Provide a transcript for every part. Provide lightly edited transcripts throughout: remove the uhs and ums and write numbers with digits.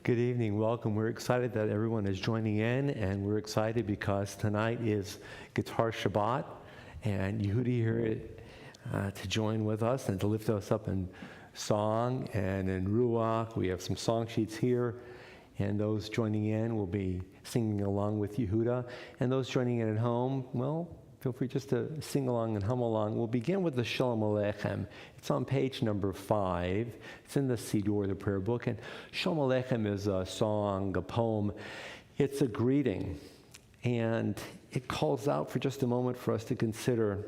Good evening, welcome. We're excited that everyone is joining in, and we're excited because tonight is Guitar Shabbat, and Yehudi here to join with us and to lift us up in song and in Ruach. We have some song sheets here, and those joining in will be singing along with Yehuda, and those joining in at home, well, feel free just to sing along and hum along. We'll begin with the Shalom Aleichem. It's on page number 5. It's in the Siddur, the prayer book. And Shalom Aleichem is a song, a poem. It's a greeting. And it calls out for just a moment for us to consider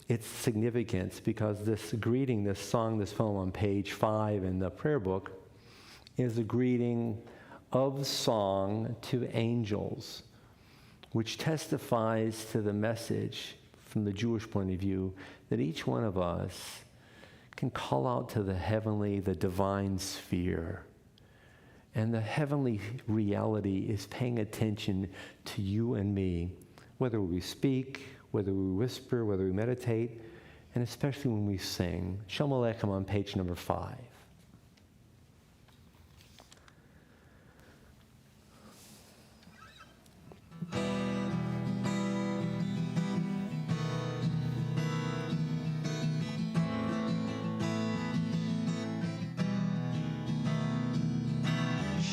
its significance, because this greeting, this song, this poem on page 5 in the prayer book is a greeting of song to angels, which testifies to the message from the Jewish point of view that each one of us can call out to the heavenly, the divine sphere. And the heavenly reality is paying attention to you and me, whether we speak, whether we whisper, whether we meditate, and especially when we sing. Shalom Aleichem on page number 5.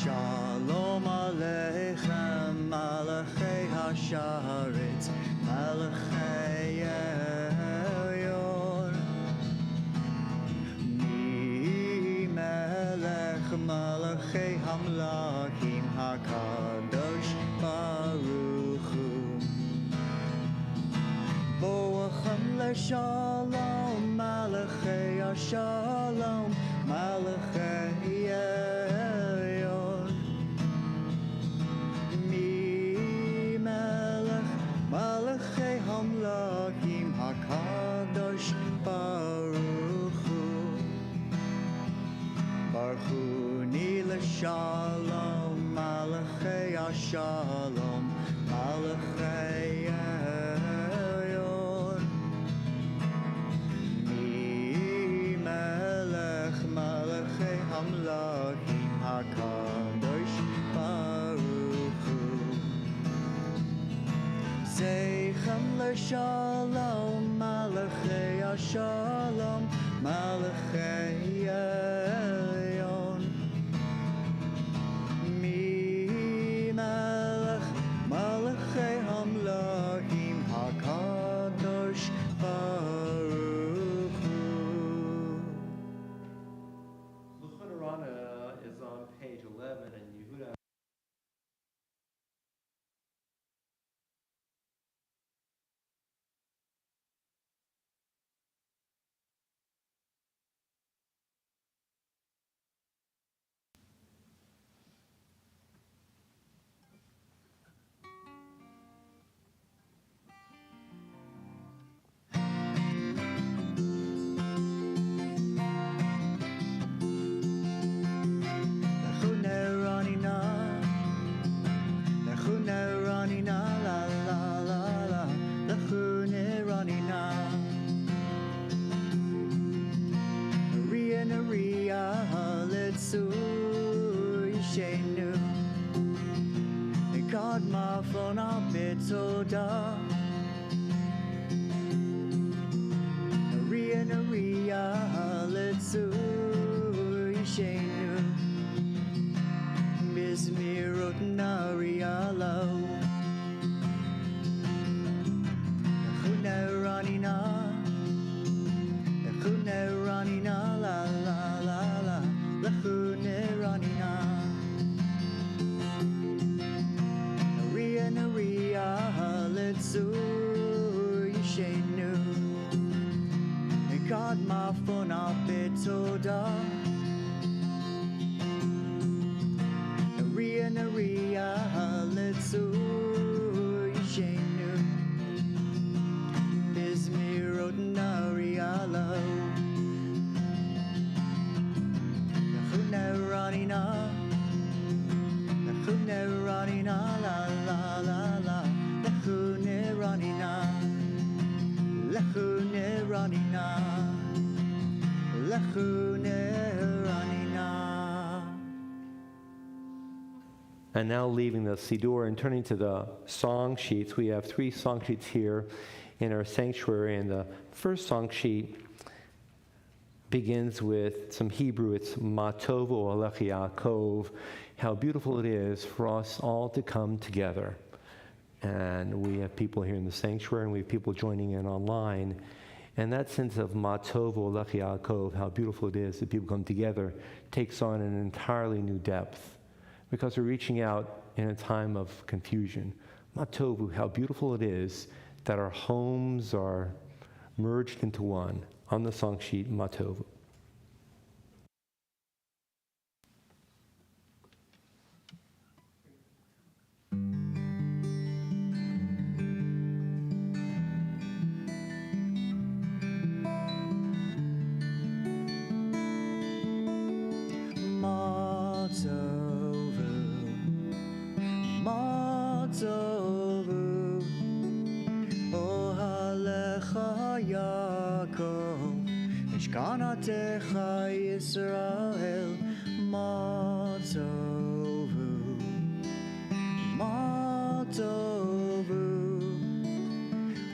Shalom Aleichem, Malachei HaSharetz, Malachei Elyon. Mi Melech Malachei Hamlakim HaKadosh Baruch Hu. Bo'achem leShalom, Malachei HaShalom, Malachei Elyon. Malachei Hamlakim HaKadosh Baruch Hu. Baruch Hu Ni LeShalom, Malachei HaShalom, Malachei Elyon. Mi Melech Malachei Hamlakim HaKadosh Baruch Hu. Zeichem leShalom, Malachei HaShalom, Malachei Elyon. Mi Melech Malachei Hamlakim HaKadosh Baruch Hu. Luchot Arana is on page 11, and Yehuda. God ma'afona betoda, Naria letzu yishenu, Bizmirot naria lo, Nechune ranina la la la la, Nechune ranina. Naria letzu yishenu, God ma'afona betoda, Naria letzu yishenu, Bizmirot naria lo, Nechune ranina la la la la, Nechune ranina la la la la, Nechune And now leaving the Siddur and turning to the song sheets, we have 3 song sheets here in our sanctuary. And the first song sheet begins with some Hebrew. It's Ma Tovu Alech Yaakov, how beautiful it is for us all to come together. And we have people here in the sanctuary, and we have people joining in online. And that sense of Ma Tovu Alech Yaakov, how beautiful it is that people come together, takes on an entirely new depth, because we're reaching out in a time of confusion. Ma Tovu, how beautiful it is that our homes are merged into one. On the song sheet, Ma Tovu. Ma tovu, ma tovu, ohalecha Yaakov, mishkanatecha Yisrael. Ma tovu, ma tovu,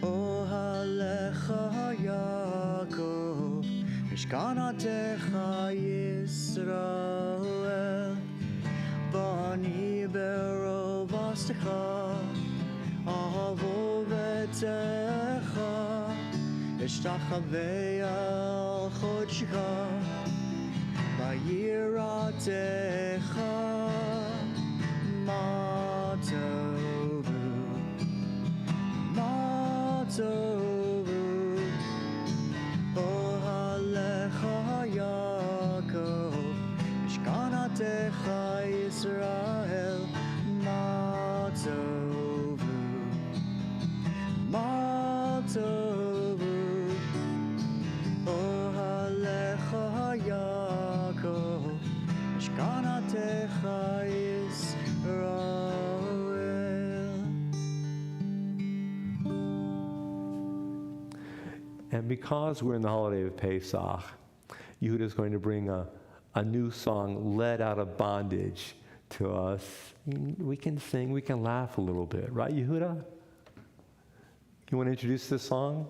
ohalecha Yaakov, mishkanatecha Yisrael. Vani berov astecha, ahavo vetecha, ishtachavei al chodshcha, vayiratecha. Ma tovu, ma tovu, ohalecha Yaakov, mishkanatecha Yisrael. Ma tovu, ma tovu, ohalecha Yaakov, mishkanatecha Yisrael. And because we're in the holiday of Pesach, Yehuda is going to bring a new song, Led Out of Bondage, to us. We can sing, we can laugh a little bit. Right, Yehuda? You want to introduce this song?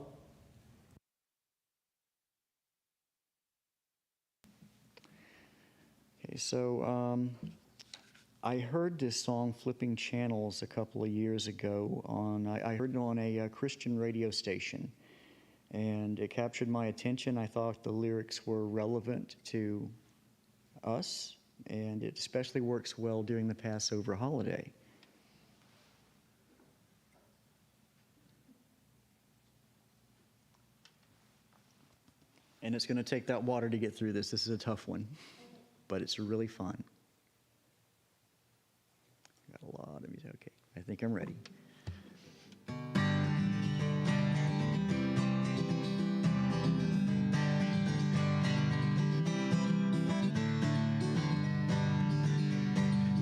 Okay, so I heard this song flipping channels a couple of years ago I heard it on a Christian radio station, and it captured my attention. I thought the lyrics were relevant to us, and it especially works well during the Passover holiday. And it's going to take that water to get through this. This is a tough one, but it's really fun. Got a lot of music. Okay, I think I'm ready.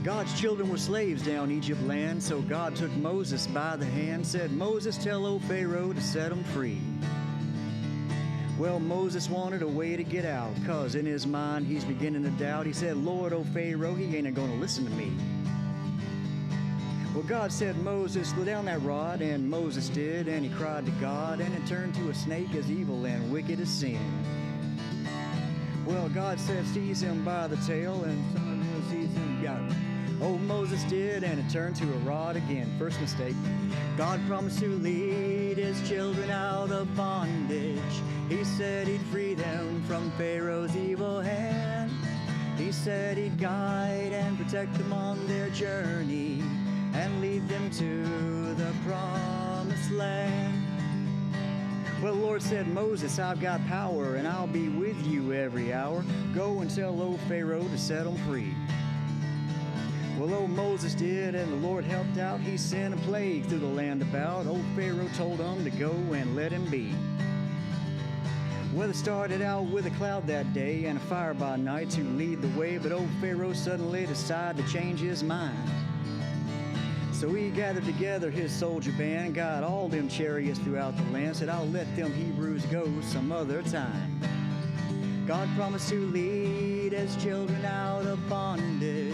God's children were slaves down Egypt land, so God took Moses by the hand, said, Moses, tell old Pharaoh to set them free. Well, Moses wanted a way to get out, 'cause in his mind he's beginning to doubt. He said, Lord, old Pharaoh, he ain't gonna listen to me. Well, God said, Moses, lay down that rod, and Moses did, and he cried to God, and it turned to a snake as evil and wicked as sin. Well, God said, seize him by the tail, and someone else sees him, got him. Oh, Moses did, and it turned to a rod again. First mistake. God promised to lead his children out of bondage. He said he'd free them from Pharaoh's evil hand. He said he'd guide and protect them on their journey and lead them to the promised land. Well, the Lord said, Moses, I've got power, and I'll be with you every hour. Go and tell old Pharaoh to set them free. Well, old Moses did, and the Lord helped out. He sent a plague through the land about. Old Pharaoh told him to go and let him be. Well, it started out with a cloud that day and a fire by night to lead the way, but old Pharaoh suddenly decided to change his mind. So he gathered together his soldier band, got all them chariots throughout the land, said, I'll let them Hebrews go some other time. God promised to lead his children out of bondage.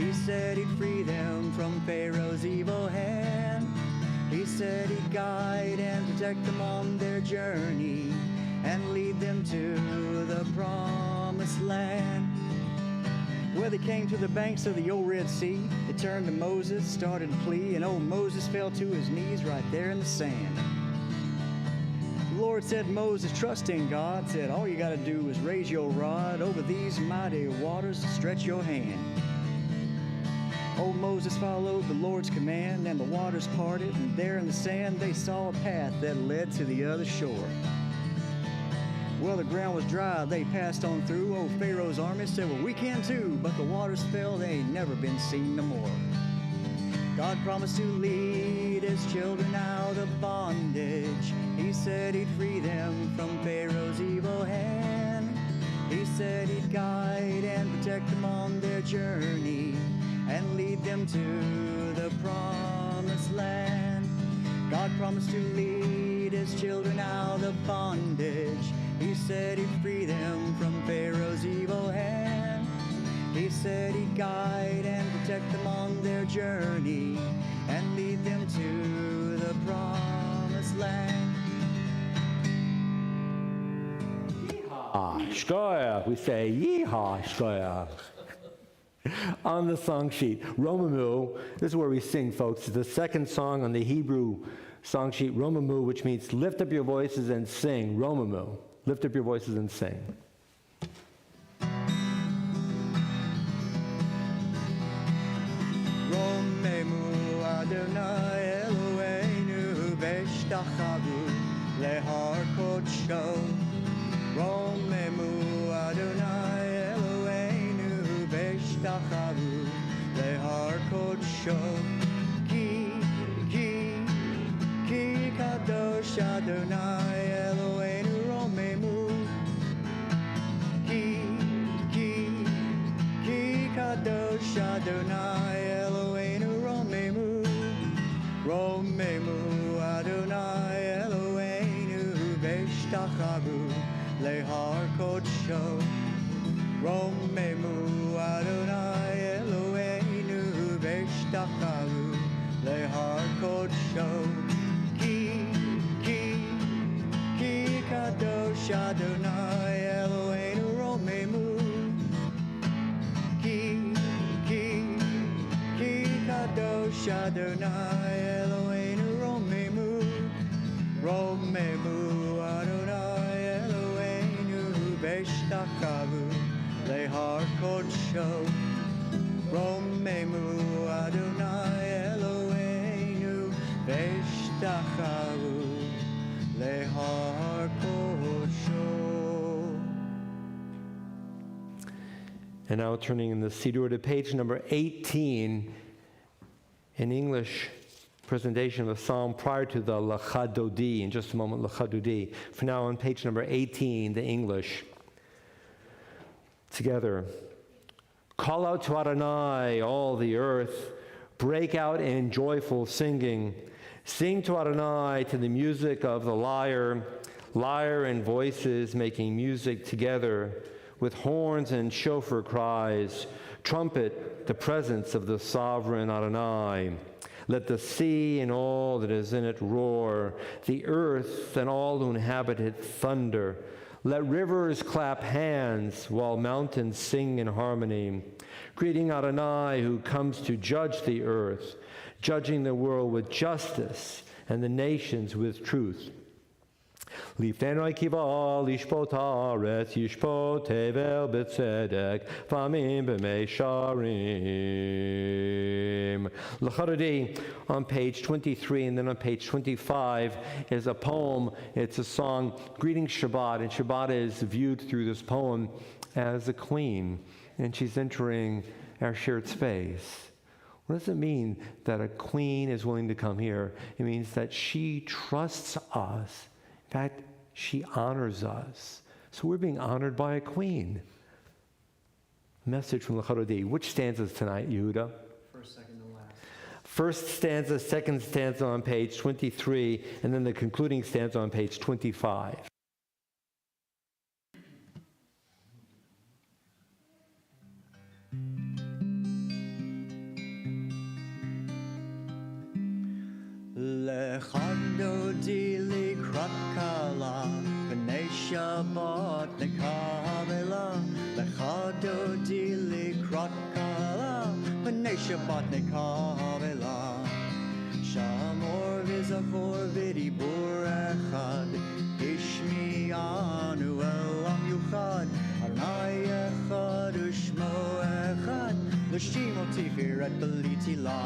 He said he'd free them from Pharaoh's evil hand. He said he'd guide and protect them on their journey and lead them to the promised land. Well, they came to the banks of the old Red Sea. They turned to Moses, started to plea, and old Moses fell to his knees right there in the sand. The Lord said, Moses, trust in God. Said, all you got to do is raise your rod over these mighty waters and stretch your hand. Old Moses followed the Lord's command, and the waters parted, and there in the sand they saw a path that led to the other shore. Well, the ground was dry, they passed on through. Old Pharaoh's army said, well, we can too, but the waters fell, they ain't never been seen no more. God promised to lead his children out of bondage. He said he'd free them from Pharaoh's evil hand. He said he'd guide and protect them on their journey and lead them to the promised land. God promised to lead his children out of bondage. He said he'd free them from Pharaoh's evil hand. He said he'd guide and protect them on their journey and lead them to the promised land. Yeehaw, shkoyach. We say yeehaw, shkoyach. On the song sheet, Romamu, this is where we sing, folks. It's the second song on the Hebrew song sheet, Romamu, which means lift up your voices and sing. Romamu. Lift up your voices and sing. Romemu Adonai Eloheinu v'shtachavu lehar kodsho. Romemu Adonai Eloheinu v'shtachavu lehar kodsho. Ki kadosh Adonai Eloheinu Romemu. Ki kadosh Adonai Eloheinu Romemu. Romemu Adonai Eloheinu v'shtachavu lehar kodsho. Romemu Adonai Eloheinu v'shtachavu lehar kodsho. Ki kadosh Adonai Eloheinu Romemu. Ki kadosh Adonai Eloheinu Romemu. Romemu Adonai Eloheinu v'shtachavu lehar kodsho. Romemu Adonai Eloheinu v'shtachavu lehar kodsho. And now turning in the Siddur to page number 18, an English presentation of a psalm prior to the Lachadodi. In just a moment, Lachadodi. For now, on page number 18, the English. Together. Call out to Adonai, all the earth. Break out in joyful singing. Sing to Adonai to the music of the lyre. Lyre and voices making music together. With horns and shofar cries, trumpet the presence of the sovereign Adonai. Let the sea and all that is in it roar, the earth and all who inhabit it thunder. Let rivers clap hands while mountains sing in harmony. Greeting Adonai who comes to judge the earth, judging the world with justice and the nations with truth. Lifnei kiva lishpot haaretz yishpot tevel b'tzedek v'amim b'meisharim. L'chadodi on page 23 and then on page 25 is a poem. It's a song greeting Shabbat, and Shabbat is viewed through this poem as a queen, and she's entering our shared space. What does it mean that a queen is willing to come here? It means that she trusts us. In fact, she honors us. So we're being honored by a queen. Message from the Lachadodi. Which stanzas tonight, Yehuda? First, second, and last. First stanza, second stanza on page 23, and then the concluding stanza on page 25. Lechado dili kratkala, B'nei Shabbat nekavela. Lechado dili kratkala, B'nei Shabbat nekavela. Shamor v'zachor v'dibur echad, Ishmi'anu elam yuchad, Adonai echad u'shmo echad, L'shimo tifirat b'litila.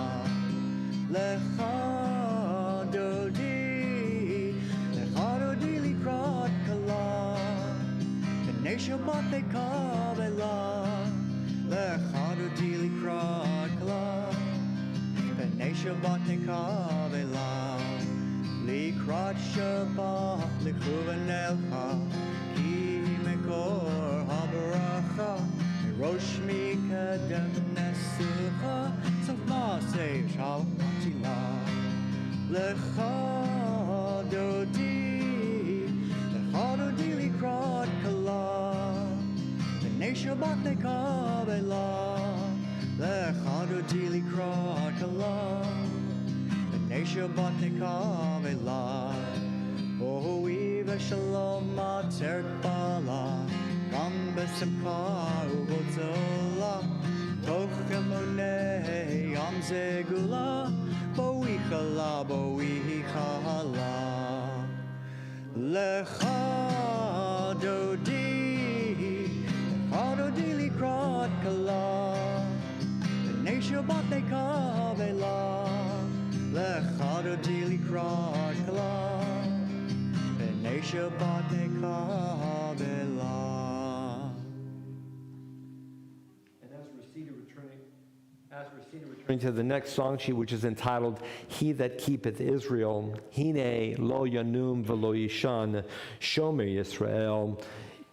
Lechado di likrat kala, B'nei Shabbat nekavela. Lechado di likrat kala, B'nei Shabbat nekavela. Likrat Shabbat lichuven elcha, Ki mekor habaracha, Rosh mikadem nesucha, Sof maaseh shalom tila. Lechado di likrat kala, B'nei Shabbat nekavela. Lechado di likrat kala, B'nei Shabbat nekavela. Ohi v'shalom ateret bala, Gam b'simcha u'botzola, Toch emunei yam zegula, Bo'ichala, bo'ichala. Lechado di likrat kala, B'nei Shabbat nekavela. Lechado di likrat kala, B'nei Shabbat nekavela. And as we're returning to the next song sheet, which is entitled, He That Keepeth Israel, Hine Lo Yanum V'Lo Yishan, Shomer Yisrael.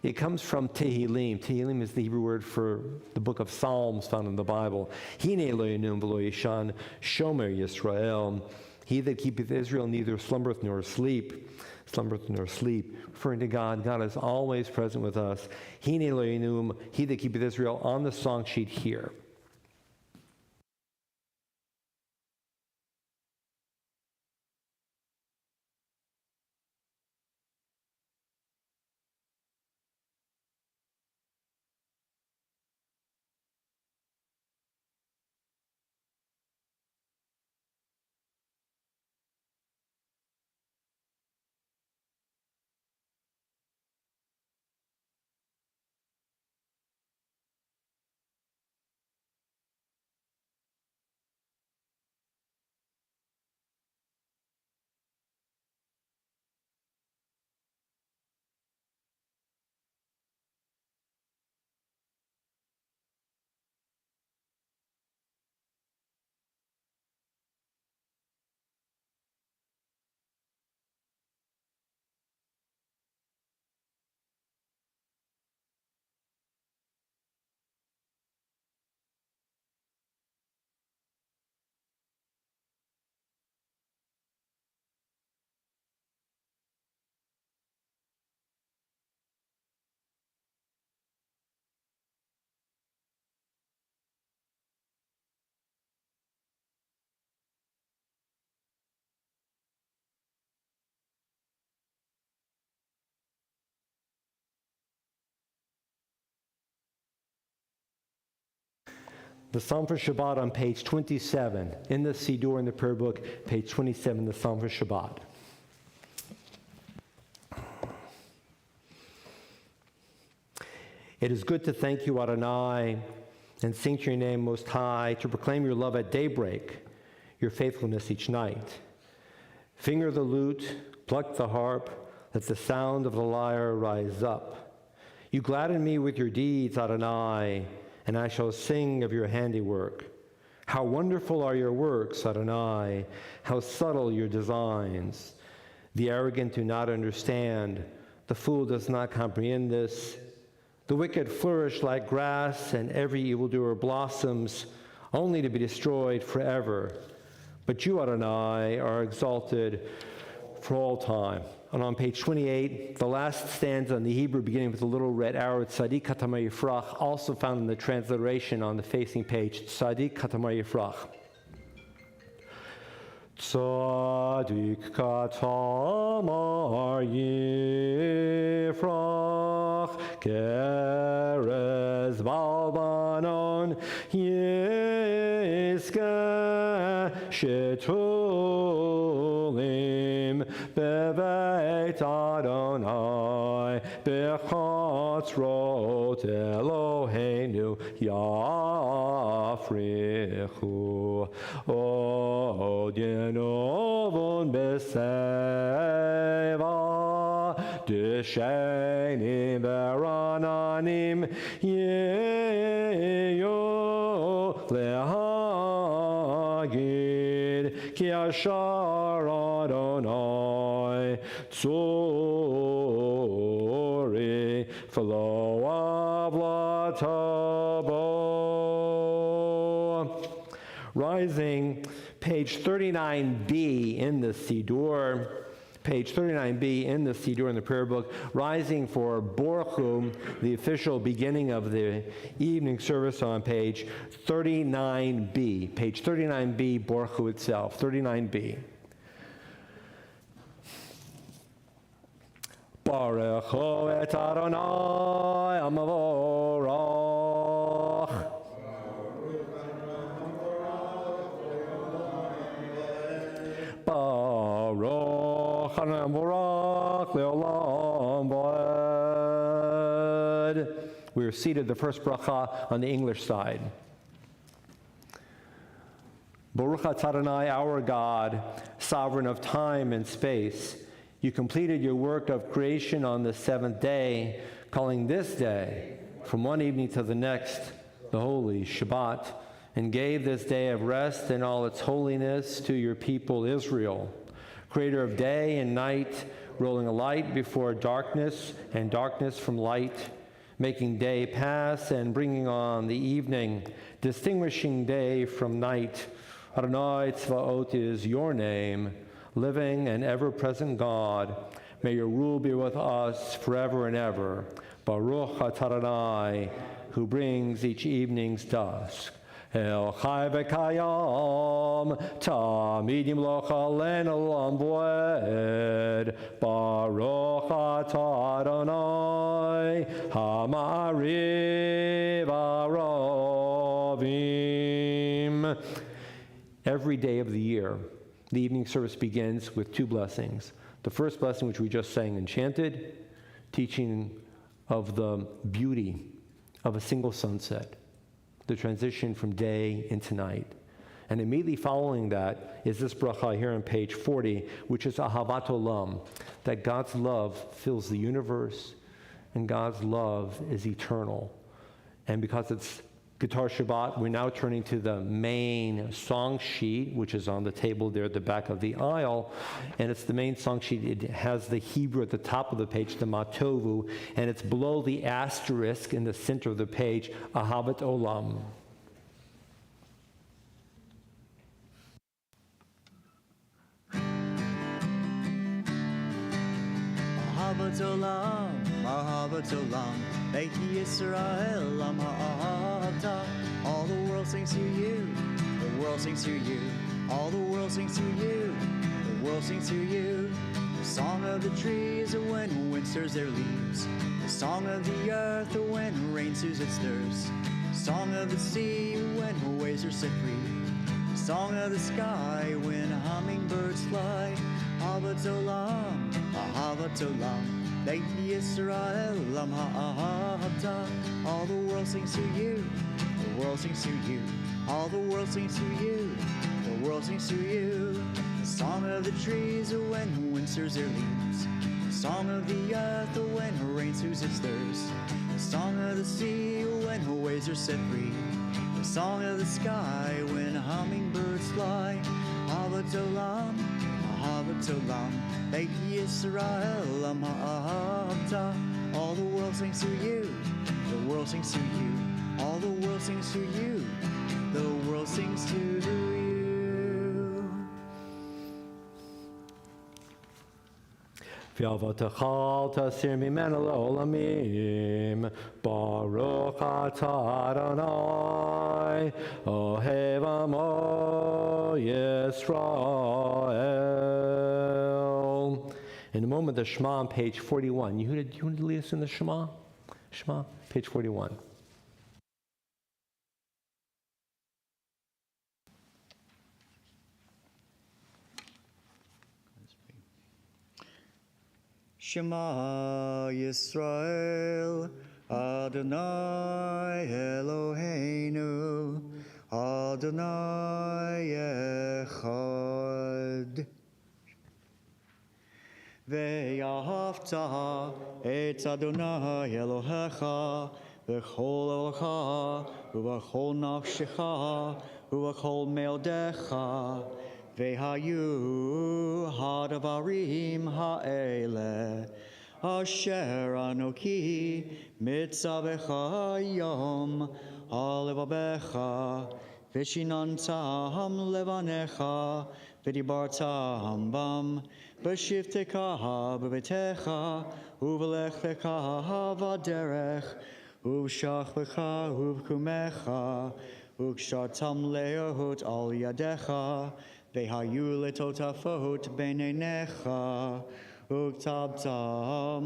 It comes from Tehillim. Tehillim is the Hebrew word for the book of Psalms found in the Bible. Hine Lo Yanum V'Lo Yishan, Shomer Yisrael. He that keepeth Israel neither slumbereth nor sleep. Referring to God. God is always present with us. Hine Lo Yanum, He that keepeth Israel, on the song sheet here. The Psalm for Shabbat on page 27. In the Siddur in the prayer book, page 27, the Psalm for Shabbat. It is good to thank you, Adonai, and sing to your name most high, to proclaim your love at daybreak, your faithfulness each night. Finger the lute, pluck the harp, let the sound of the lyre rise up. You gladden me with your deeds, Adonai, and I shall sing of your handiwork. How wonderful are your works, Adonai, how subtle your designs. The arrogant do not understand, the fool does not comprehend this. The wicked flourish like grass, and every evildoer blossoms, only to be destroyed forever. But you, Adonai, are exalted for all time. And on page 28, the last stanza in the Hebrew, beginning with a little red arrow, Tzadik Katamar Yifrach, also found in the transliteration on the facing page, Tzadik Katamar Yifrach. Tzadik katamar yifrach kerez balbanon yiska shetulim beveit Adonai bechatzrot Eloheinu yafrichu od yenovon beseva deshenim verananim yeyo lehagid ki ashar Adonai tzori flo avlatabo. Rising, page 39b in the Siddur, page 39b in the Siddur in the prayer book, rising for Borchu, the official beginning of the evening service on page 39b. Page 39b, Borchu itself, 39b. Baruch et Adonai Amavorach. Baruch Adonai Amavorach Leolam Vaed. We are seated, the first bracha on the English side. Baruch atah Adonai, our God, sovereign of time and space. You completed your work of creation on the seventh day, calling this day, from one evening to the next, the holy Shabbat, and gave this day of rest in all its holiness to your people Israel. Creator of day and night, rolling a light before darkness and darkness from light, making day pass and bringing on the evening, distinguishing day from night. Adonai Tzvaot is your name, living and ever-present God. May your rule be with us forever and ever. Baruch atah Adonai, who brings each evening's dusk. El chai v'kayam, tamid yimloch aleinu olam voed. Baruch atah Adonai, ha'ma'ariv aravim. Every day of the year, the evening service begins with two blessings. The first blessing, which we just sang and chanted, teaching of the beauty of a single sunset, the transition from day into night. And immediately following that is this bracha here on page 40, which is Ahavat Olam, that God's love fills the universe and God's love is eternal. And because it's Guitar Shabbat, we're now turning to the main song sheet, which is on the table there at the back of the aisle. And it's the main song sheet. It has the Hebrew at the top of the page, the Matovu, and it's below the asterisk in the center of the page, Ahavat Olam. Ahavat Olam, Ahavat Olam, Beit Yisrael, Am Ha'ahavta. All the world sings to you, the world sings to you, all the world sings to you, the world sings to you. The song of the trees when wind stirs their leaves, the song of the earth when rain soothes it stirs, the song of the sea when waves are set free, the song of the sky when hummingbirds fly. Ahavat Olam, Ahavat Olam, Beit Yisrael, Am Ha'ahavta. All the world sings to you, the world sings to you, all the world sings to you, the world sings to you. The song of the trees when wind stirs their leaves, the song of the earth when rain soothes it stirs, the song of the sea when waves are set free, the song of the sky when hummingbirds fly. Ahavat Olam, Ahavat Olam, Beit Yisrael, Am Ha'ahavta. All the world sings to you, the world sings to you, all the world sings to you, the world sings to you. V'avotecha tasir mimenu le'olamim. Baruch atah Adonai, ohev amo Yisrael. with the Shema on page 41. Yehuda, do you want to lead us in the Shema? Shema, page 41. Shema Yisrael, Adonai Eloheinu, Adonai Echad. Ve'ahavta et Adonai Elohecha, v'chol elocha, u'v'chol nafshecha, u'v'chol meodecha, ve'hayu hadavarim ha'ele, asher anoki mitzavecha yom alevabecha, v'shinantam levanecha, v'dibartam bam, b'shivtecha b'betecha, u'v'lechtecha v'derech, u'v'shachvecha u'v'kumecha, u'kshartam le'ehut al yadecha, ve'hayu letotafot b'neinecha, u'ktabtam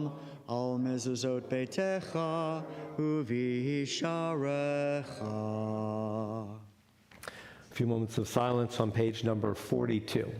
al mezuzot betecha, u'v'hisharecha. A few moments of silence on page number 42.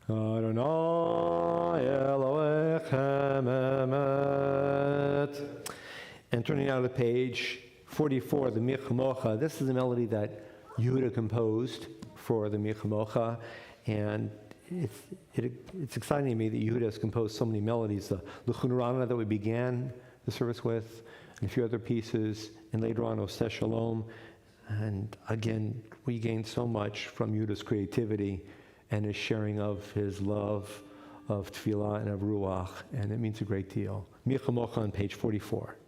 Adonai Elohechem emet. And turning now to page 44, the Milchemocha. This is a melody that Yehuda composed for the Milchemocha, and it's exciting to me that Yehuda has composed so many melodies. The L'chunurana that we began the service with, and a few other pieces, and later on Oseh Shalom. And again, we gained so much from Yehuda's creativity and his sharing of his love of tefillah and of ruach, and it means a great deal. Milchemocha on page 44.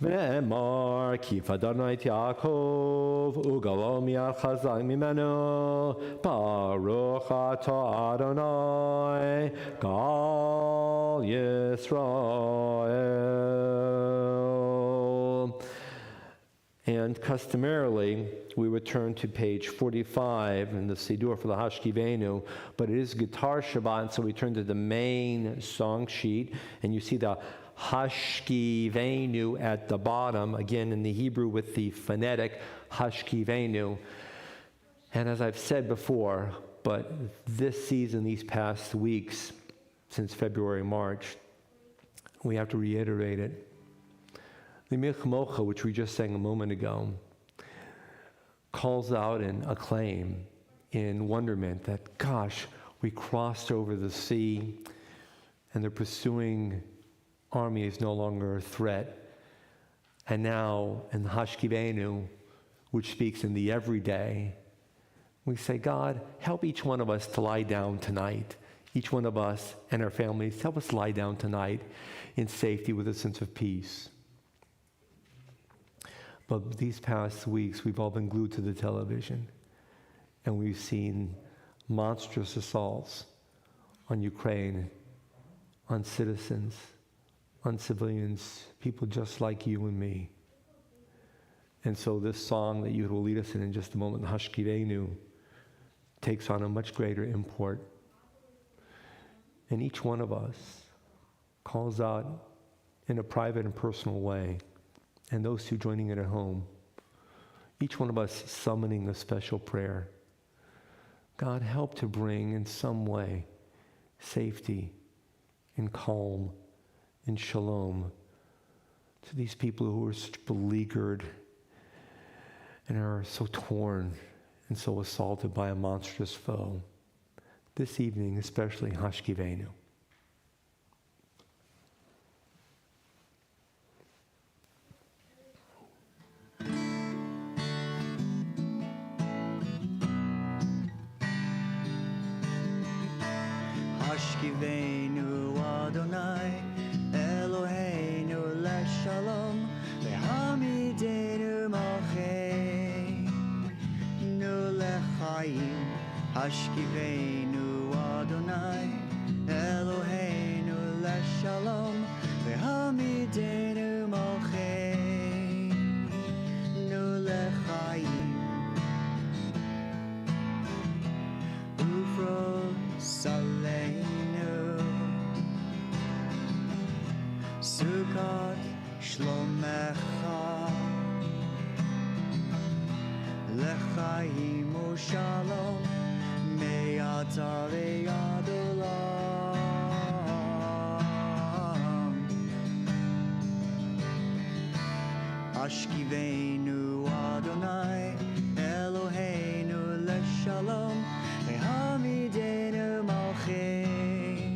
Ve'emar kif Adonai Yaakov ugalo mi'al chazak mimeno Baruch atah Adonai Gal Yisrael. And customarily, we would turn to page 45 in the Siddur for the Hashkivenu, but it is Guitar Shabbat, and so we turn to the main song sheet, and you see the Hashkivenu at the bottom, again in the Hebrew with the phonetic Hashkivenu. And as I've said before, but this season, these past weeks, since February, March, we have to reiterate it. The Milchmocha, which we just sang a moment ago, calls out in acclaim, in wonderment that, gosh, we crossed over the sea and the pursuing army is no longer a threat. And now in the Hashkivenu, which speaks in the everyday, we say, God, help each one of us to lie down tonight. Each one of us and our families, help us lie down tonight in safety with a sense of peace. But these past weeks, we've all been glued to the television, and we've seen monstrous assaults on Ukraine, on citizens, on civilians, people just like you and me. And so this song that you will lead us in just a moment, the Hashkivenu, takes on a much greater import. And each one of us calls out in a private and personal way, and those who joining it at home, each one of us summoning a special prayer. God, help to bring in some way safety and calm and shalom to these people who are such beleaguered and are so torn and so assaulted by a monstrous foe. This evening, especially Hashkivenu. Hashkivenu Adonai Eloheinu leshalom ve'hamidenu malcheinu lechaim. Hashkivenu Adonai Eloheinu leshalom ve'hamidenu malcheinu lechaim. Ufrosaleinu Sukkot shlomecha lechaim u'shalom me'ata ve'ad olam. Hashkivenu Adonai Eloheinu leshalom ve'hamidenu malcheinu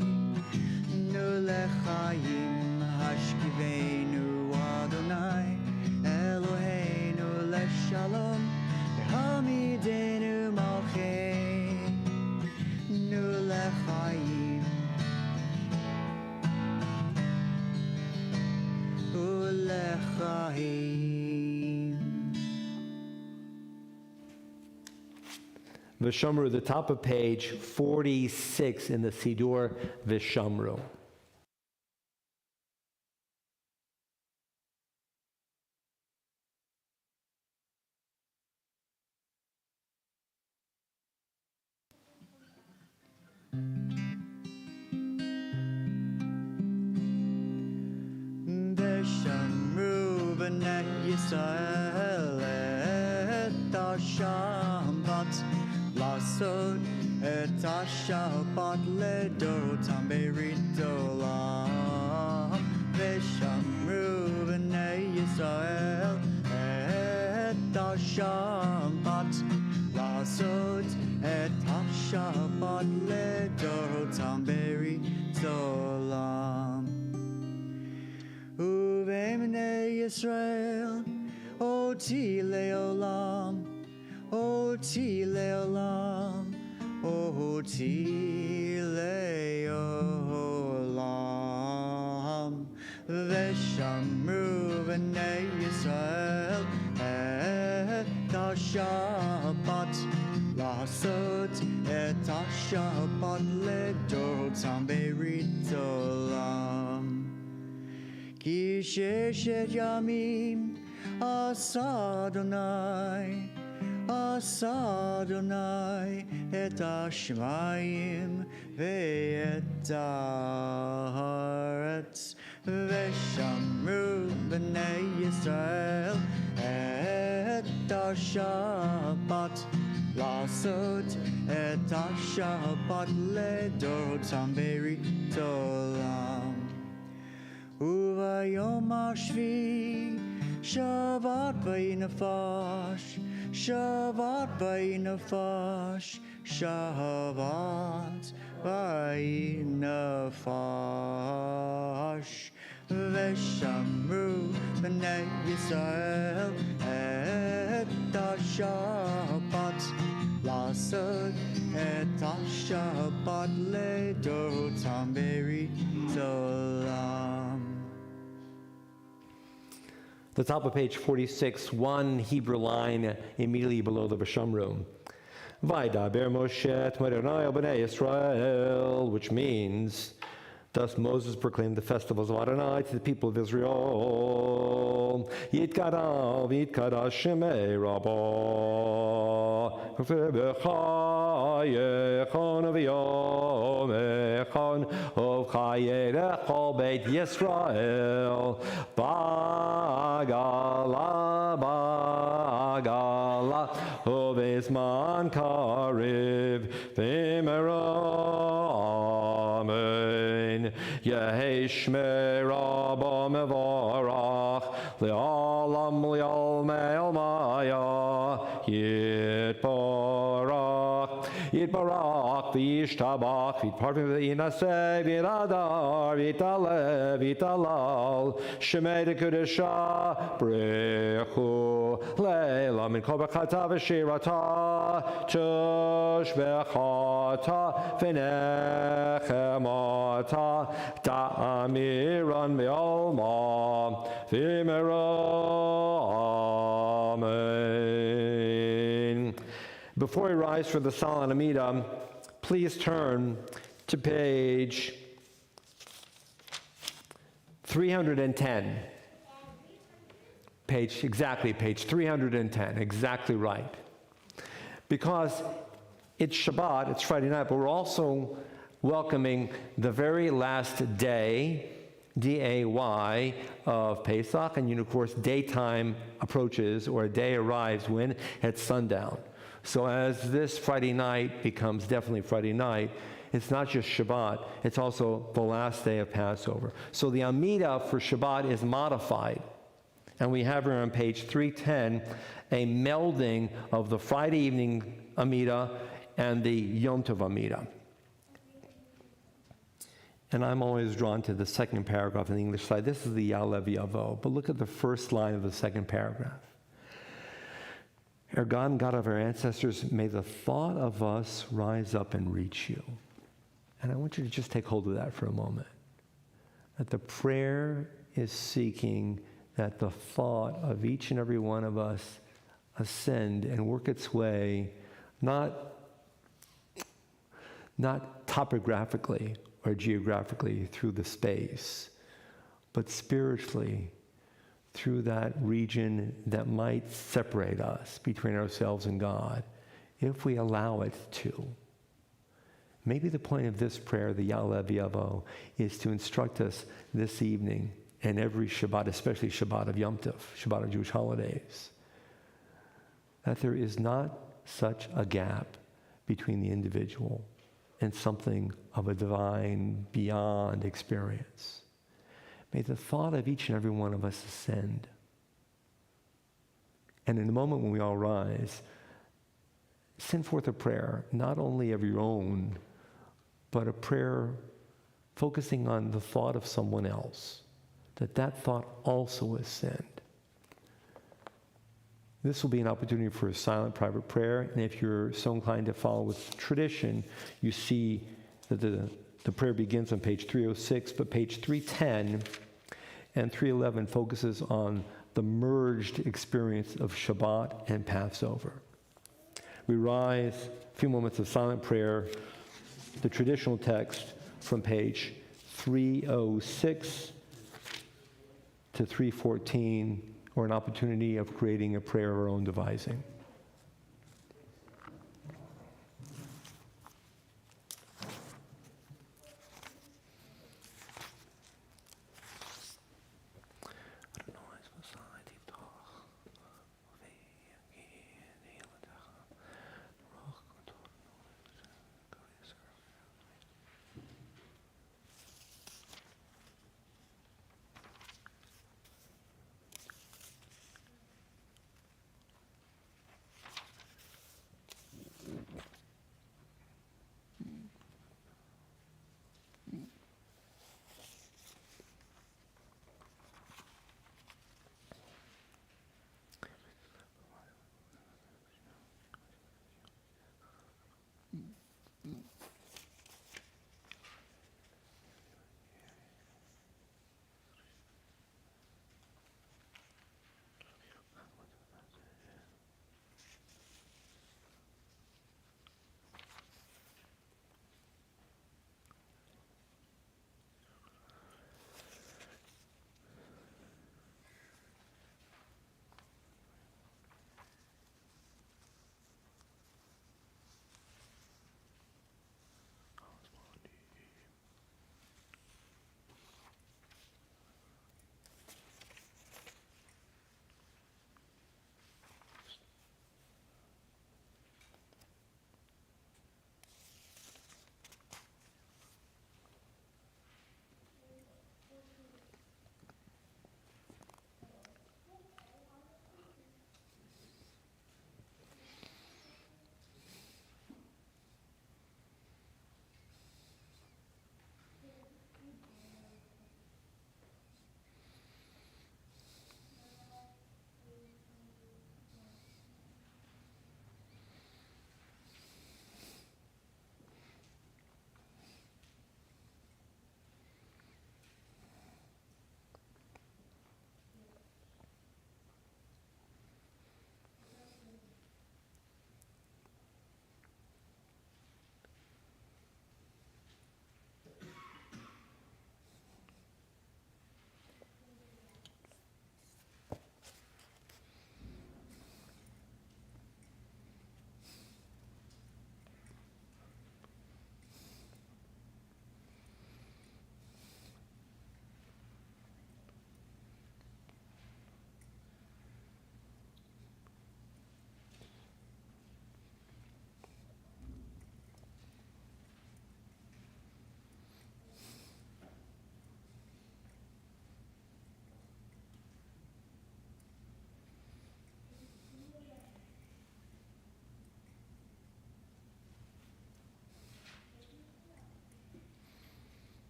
lechaim. Hashkivenu Adonai Eloheinu leshalom ve'hamidenu malcheinu lechaim. U'lechaim. Vishamru, the top of page 46 in the Siddur Vishamru. Veshamru b'nei Yisrael et ha-Shabbat Lasot et ha-Shabbat ledorotam berit olam. Veshamru b'nei Yisrael et ha-Shabbat Lasot et ha-Shabbat ledorotam berit olam. Uvemnei Yisrael, oti leolam, oti leolam, oti leolam. Veshamru b'nei Yisrael et ha-Shabbat Lasot et ha-Shabbat ledorotam berit olam. Ki sheshet yamim Asa Adonai, Asa Adonai, et Hashemayim ve'et haaretz, ve'shamru b'nei Yisrael et Shabbat, לעשות את השבת לדורותם ברית עולם. וביום השביעי שבת ויהי נפש, שבת ויהי נפש, שבת ויהי נפש. ושמרו בני ישראל את השבת, לעשות את השבת לדורותם ברית עולם. The top of page 46, one Hebrew line immediately below the V'shamru. Vaydaber Moshe et Adonai el bnei Yisrael, which means, thus Moses proclaimed the festivals of Adonai to the people of Israel. Yitkadav, Yitkadav Shemei Rabbah, V'chayechon v'yomechon, V'chayerechol Beit Yisrael, Ba'agala, Ba'agala, V'zman Kariv, V'imera, Amen. Yehi Shmei Rabba Mevarach, Le'olam Le'olmei Olmaya, Yitbarach, Yitbarach, V'yishtabach, V'yitparvim V'yinaseh, V'yadar, V'yitalev, V'yitalal, Shemei Dekudesha, Brechu, Le'elam, Min Kol Bechata V'shirata, Tush Bechata, V'nechemata, Ta'amiran Me'olma, V'imera, Amen. Before we rise for the Salan Amida, please turn to page 310. Page 310, exactly right. Because it's Shabbat, it's Friday night, but we're also welcoming the very last day, D-A-Y, of Pesach, and of course, daytime approaches, or a day arrives when? At sundown. So as this Friday night becomes definitely Friday night, it's not just Shabbat, it's also the last day of Passover. So the Amida for Shabbat is modified. And we have here on page 310 a melding of the Friday evening Amida and the Yom Tov Amida. And I'm always drawn to the second paragraph on the English side. This is the Ya'alev Yavo, but look at the first line of the second paragraph. Our God and God of our ancestors, may the thought of us rise up and reach you. And I want you to just take hold of that for a moment. That the prayer is seeking that the thought of each and every one of us ascend and work its way, not topographically or geographically through the space, but spiritually through that region that might separate us between ourselves and God, if we allow it to. Maybe the point of this prayer, the Ya'alev Yavo, is to instruct us this evening and every Shabbat, especially Shabbat of Yom Tov, Shabbat of Jewish holidays, that there is not such a gap between the individual and something of a divine beyond experience. May the thought of each and every one of us ascend. And in the moment when we all rise, send forth a prayer, not only of your own, but a prayer focusing on the thought of someone else, that thought also ascend. This will be an opportunity for a silent private prayer, and if you're so inclined to follow with tradition, you see that the prayer begins on page 306, but page 310 and 311 focuses on the merged experience of Shabbat and Passover. We rise, a few moments of silent prayer, the traditional text from page 306 to 314, or an opportunity of creating a prayer of our own devising.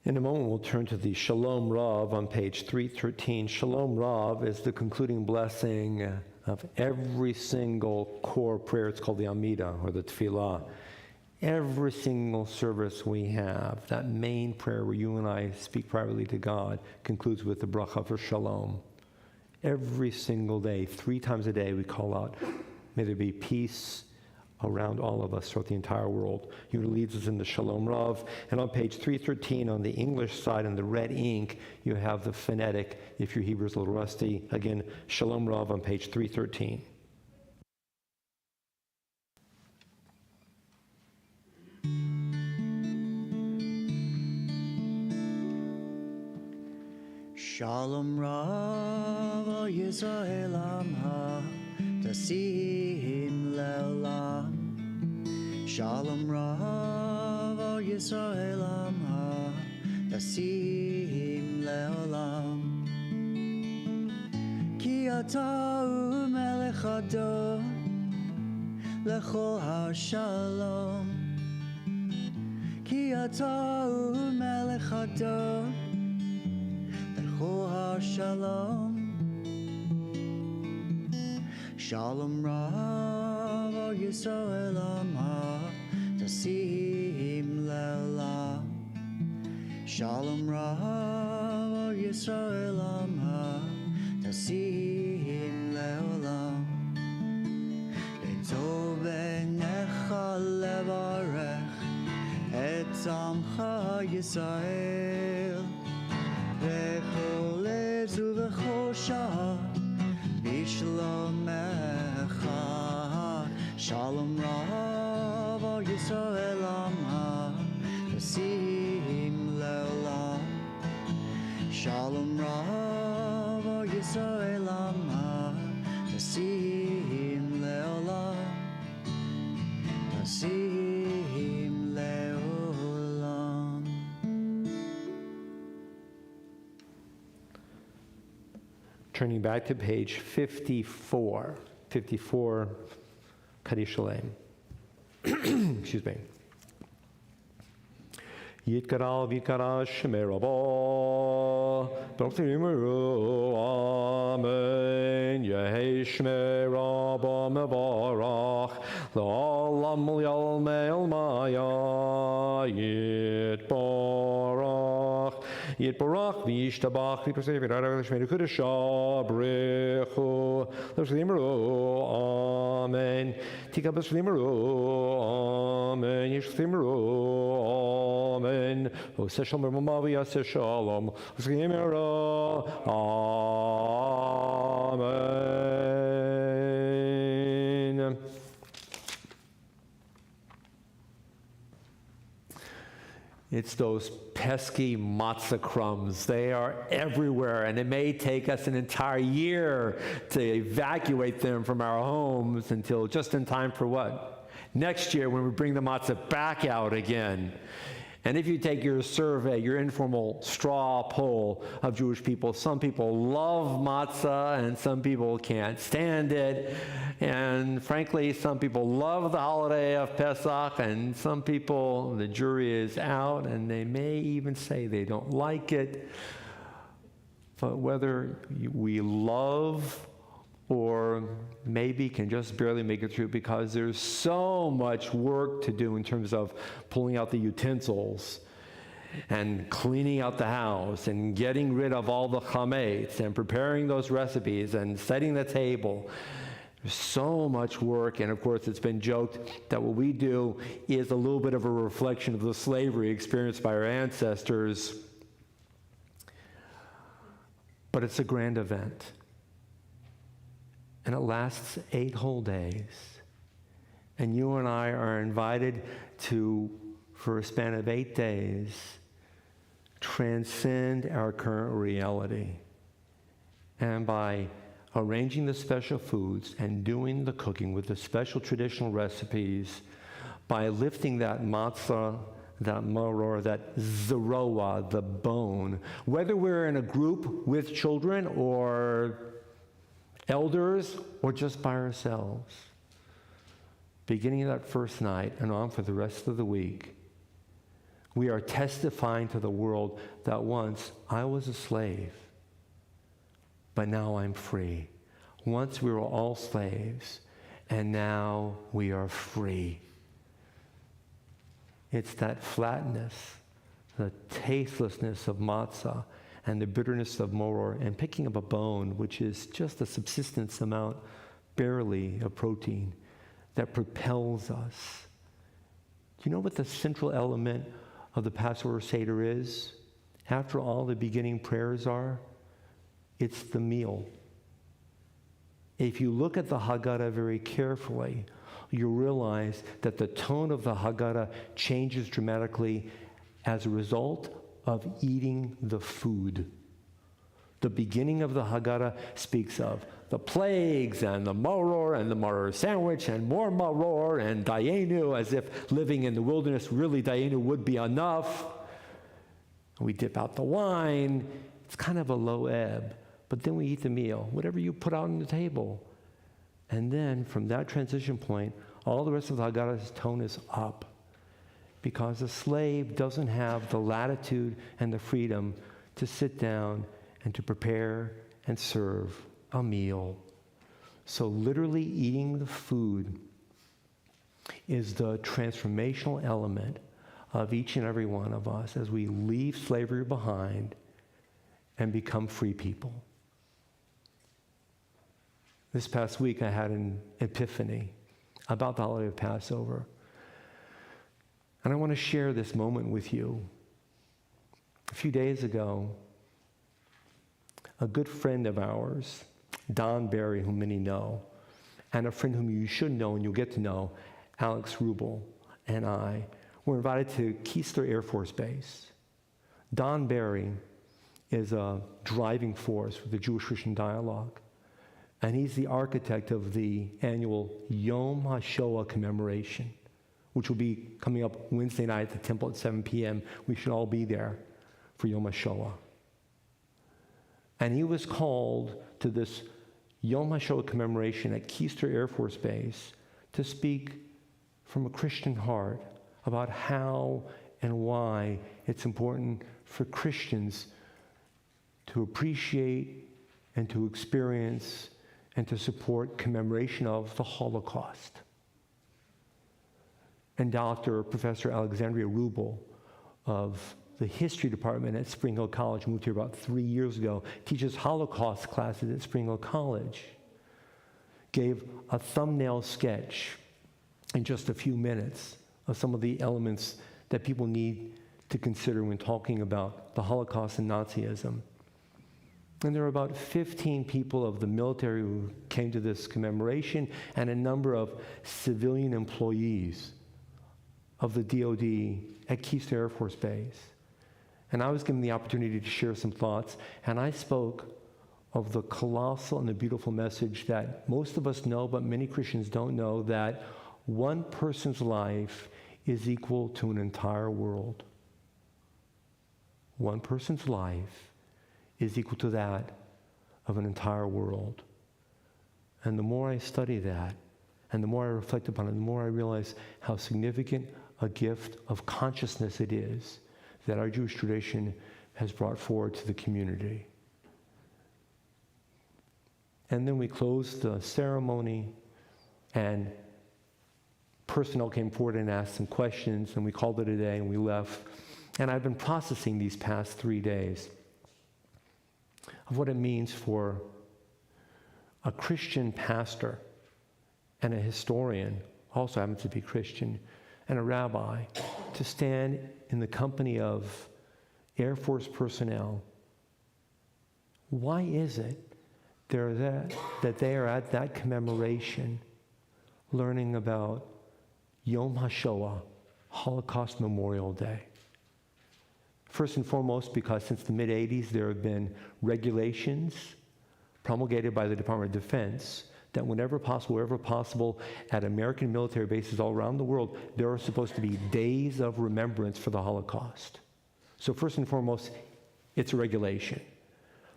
In a moment, we'll turn to the Shalom Rav on page 313. Shalom Rav is the concluding blessing of every single core prayer. It's called the Amida, or the Tefillah. Every single service we have, that main prayer where you and I speak privately to God, concludes with the bracha for shalom. Every single day, 3 times a day, we call out, may there be peace around all of us throughout the entire world. He leads us in the Shalom Rav. And on page 313, on the English side, in the red ink, you have the phonetic, if your Hebrew's a little rusty. Again, Shalom Rav on page 313. Shalom Rav al Yisrael Amha Tasim Le'olam. Shalom Rav al Yisrael Amha Tasim Le'olam. Ki ata hu melech adon lechol hashalom. Ki ata hu melech adon Shalom, Shalom Rav al Yisrael Amha Tasim Le'olam. Shalom Rav al Yisrael Amha Tasim Le'olam. Le'tov b'necha levarech et amcha Yisrael. V'chol ezu v'chol shah b'shlomecha. Shalom Rav al Yisrael Amha Tasim Le'olam. Shalom Rav al Yisrael Amha Tasim Le'olam. Tasim Le'olam. Turning back to page 54, Kaddish Shalem. Excuse me. Yitkara v'yikara shemei Rabba, Baruch Timeru, Amen. Yehei shemei Rabba mevarach, L'olam yalmei almaya, Yitbarach. Yitbarach v'yishtabach v'yipasei v'yirarach l'shmei l'kudesha b'rechu l'shlimeru, Amen. Tikab l'shlimeru, Amen. Yishlimeru, Amen. Oseh shalom v'mavi yaseh shalom l'shlimeru, Amen. It's those pesky matzah crumbs. They are everywhere, and it may take us an entire year to evacuate them from our homes until just in time for what? Next year when we bring the matzah back out again. And if you take your survey, your informal straw poll of Jewish people, some people love matzah and some people can't stand it. And frankly, some people love the holiday of Pesach and some people, the jury is out and they may even say they don't like it. But whether we love or maybe can just barely make it through because there's so much work to do in terms of pulling out the utensils and cleaning out the house and getting rid of all the chametz and preparing those recipes and setting the table. There's so much work, and of course it's been joked that what we do is a little bit of a reflection of the slavery experienced by our ancestors. But it's a grand event. And it lasts 8 whole days. And you and I are invited to, for a span of 8 days, transcend our current reality. And by arranging the special foods and doing the cooking with the special traditional recipes, by lifting that matzah, that maror, that zeroah, the bone, whether we're in a group with children or elders or just by ourselves, beginning that first night and on for the rest of the week, we are testifying to the world that once I was a slave, but now I'm free. Once we were all slaves, and now we are free. It's that flatness, the tastelessness of matzah, and the bitterness of moror, and picking up a bone, which is just a subsistence amount, barely of protein, that propels us. Do you know what the central element of the Passover Seder is? After all the beginning prayers are, it's the meal. If you look at the Haggadah very carefully, you'll realize that the tone of the Haggadah changes dramatically as a result of eating the food. The beginning of the Haggadah speaks of the plagues and the maror and the maror sandwich and more maror and dayenu, as if living in the wilderness, really dayenu would be enough. We dip out the wine. It's kind of a low ebb. But then we eat the meal, whatever you put out on the table. And then from that transition point, all the rest of the Haggadah's tone is up, because a slave doesn't have the latitude and the freedom to sit down and to prepare and serve a meal. So literally eating the food is the transformational element of each and every one of us as we leave slavery behind and become free people. This past week I had an epiphany about the holiday of Passover. And I want to share this moment with you. A few days ago, a good friend of ours, Don Barry, whom many know, and a friend whom you should know and you'll get to know, Alex Rubel, and I, were invited to Keister Air Force Base. Don Barry is a driving force for the Jewish-Christian dialogue, and he's the architect of the annual Yom HaShoah commemoration, which will be coming up Wednesday night at the temple at 7 p.m. We should all be there for Yom HaShoah. And he was called to this Yom HaShoah commemoration at Keister Air Force Base to speak from a Christian heart about how and why it's important for Christians to appreciate and to experience and to support commemoration of the Holocaust. And Professor Alexandria Rubel of the history department at Spring Hill College, moved here about 3 years ago, teaches Holocaust classes at Spring Hill College, gave a thumbnail sketch in just a few minutes of some of the elements that people need to consider when talking about the Holocaust and Nazism. And there were about 15 people of the military who came to this commemoration, and a number of civilian employees of the DoD at Keister Air Force Base. And I was given the opportunity to share some thoughts, and I spoke of the colossal and the beautiful message that most of us know, but many Christians don't know, that one person's life is equal to an entire world. One person's life is equal to that of an entire world. And the more I study that, and the more I reflect upon it, the more I realize how significant a gift of consciousness it is that our Jewish tradition has brought forward to the community. And then we closed the ceremony, and personnel came forward and asked some questions, and we called it a day, and we left. And I've been processing these past 3 days of what it means for a Christian pastor and a historian, also happens to be Christian, and a rabbi, to stand in the company of Air Force personnel. Why is it that they are at that commemoration learning about Yom HaShoah, Holocaust Memorial Day? First and foremost, because since the mid-'80s there have been regulations promulgated by the Department of Defense that whenever possible, wherever possible, at American military bases all around the world, there are supposed to be days of remembrance for the Holocaust. So first and foremost, it's a regulation.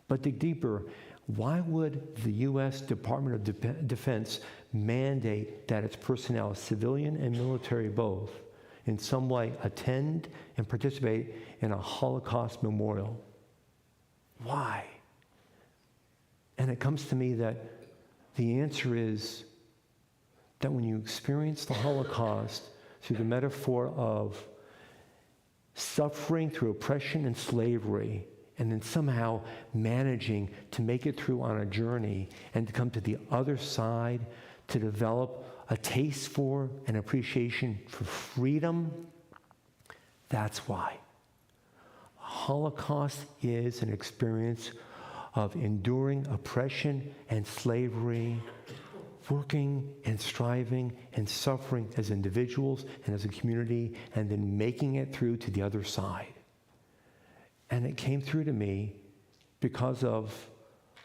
But dig deeper, why would the U.S. Department of Defense mandate that its personnel, civilian and military both, in some way attend and participate in a Holocaust memorial? Why? And it comes to me that the answer is that when you experience the Holocaust through the metaphor of suffering through oppression and slavery, and then somehow managing to make it through on a journey and to come to the other side to develop a taste for and appreciation for freedom. That's why. Holocaust is an experience of enduring oppression and slavery, working and striving and suffering as individuals and as a community, and then making it through to the other side. And it came through to me because of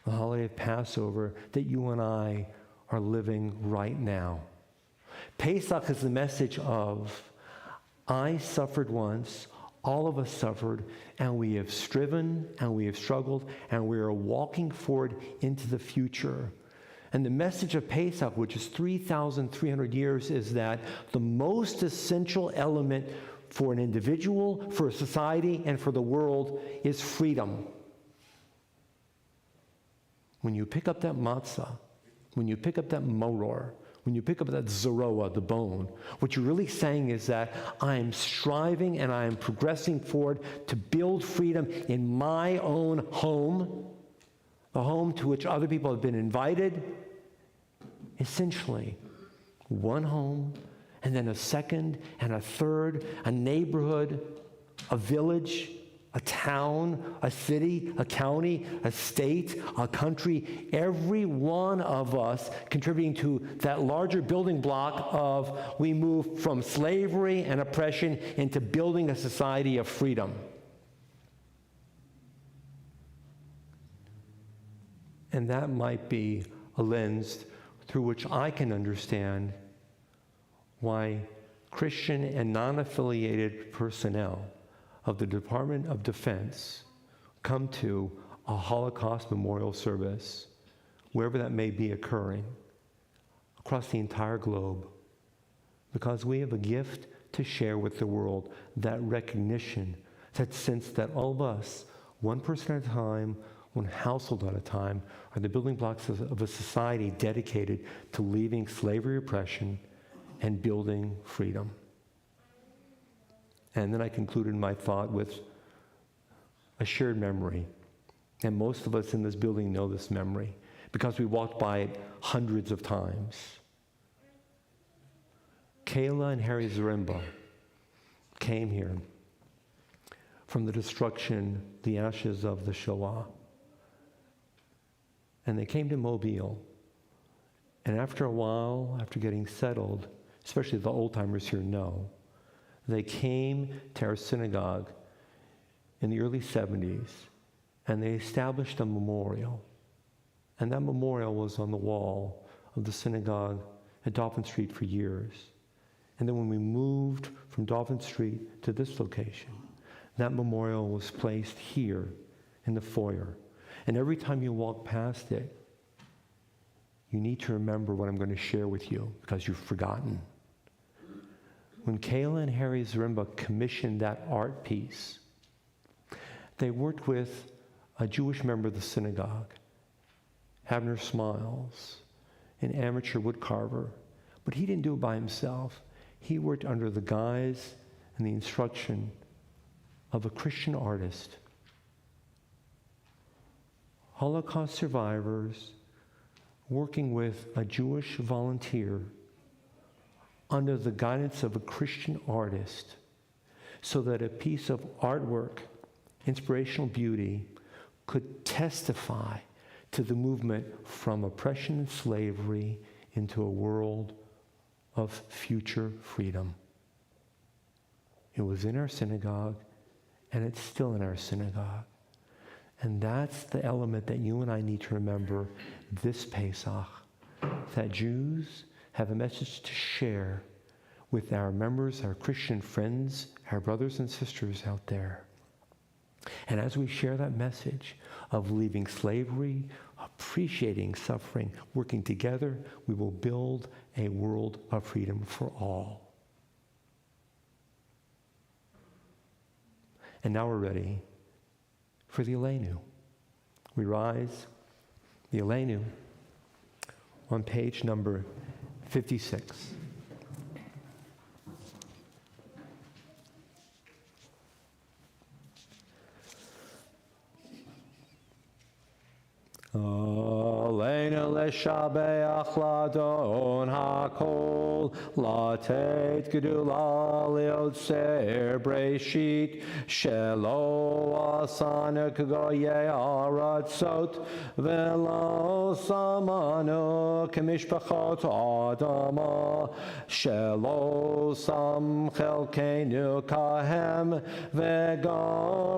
the holiday of Passover that you and I are living right now. Pesach is the message of, I suffered once, all of us suffered, and we have striven, and we have struggled, and we are walking forward into the future. And the message of Pesach, which is 3,300 years, is that the most essential element for an individual, for a society, and for the world is freedom. When you pick up that matzah, when you pick up that moror, when you pick up that zeroah, the bone, what you're really saying is that I am striving and I am progressing forward to build freedom in my own home, the home to which other people have been invited. Essentially, one home, and then a second and a third, a neighborhood, a village, a town, a city, a county, a state, a country, every one of us contributing to that larger building block of we move from slavery and oppression into building a society of freedom. And that might be a lens through which I can understand why Christian and non-affiliated personnel of the Department of Defense come to a Holocaust memorial service, wherever that may be occurring, across the entire globe, because we have a gift to share with the world, that recognition, that sense that all of us, one person at a time, one household at a time, are the building blocks of a society dedicated to leaving slavery, oppression, and building freedom. And then I concluded my thought with a shared memory. And most of us in this building know this memory because we walked by it hundreds of times. Kayla and Harry Zaremba came here from the destruction, the ashes of the Shoah. And they came to Mobile. And after a while, after getting settled, especially the old-timers here know, they came to our synagogue in the early 70s, and they established a memorial. And that memorial was on the wall of the synagogue at Dolphin Street for years. And then when we moved from Dolphin Street to this location, that memorial was placed here in the foyer. And every time you walk past it, you need to remember what I'm going to share with you because you've forgotten. When Kayla and Harry Zaremba commissioned that art piece, they worked with a Jewish member of the synagogue, Abner Smiles, an amateur woodcarver. But he didn't do it by himself. He worked under the guise and the instruction of a Christian artist. Holocaust survivors working with a Jewish volunteer under the guidance of a Christian artist so that a piece of artwork, inspirational beauty, could testify to the movement from oppression and slavery into a world of future freedom. It was in our synagogue, and it's still in our synagogue. And that's the element that you and I need to remember this Pesach, that Jews have a message to share with our members, our Christian friends, our brothers and sisters out there. And as we share that message of leaving slavery, appreciating suffering, working together, we will build a world of freedom for all. And now we're ready for the Aleinu. We rise, the Aleinu, on page number 56. לשבח לאדון הכל, לתת גדולה ליוצר בראשית, שלא עשנו כגויי ארצות, ולא שמנו כמשפחות האדמה, שלא שם חלקנו כהם, וגורלנו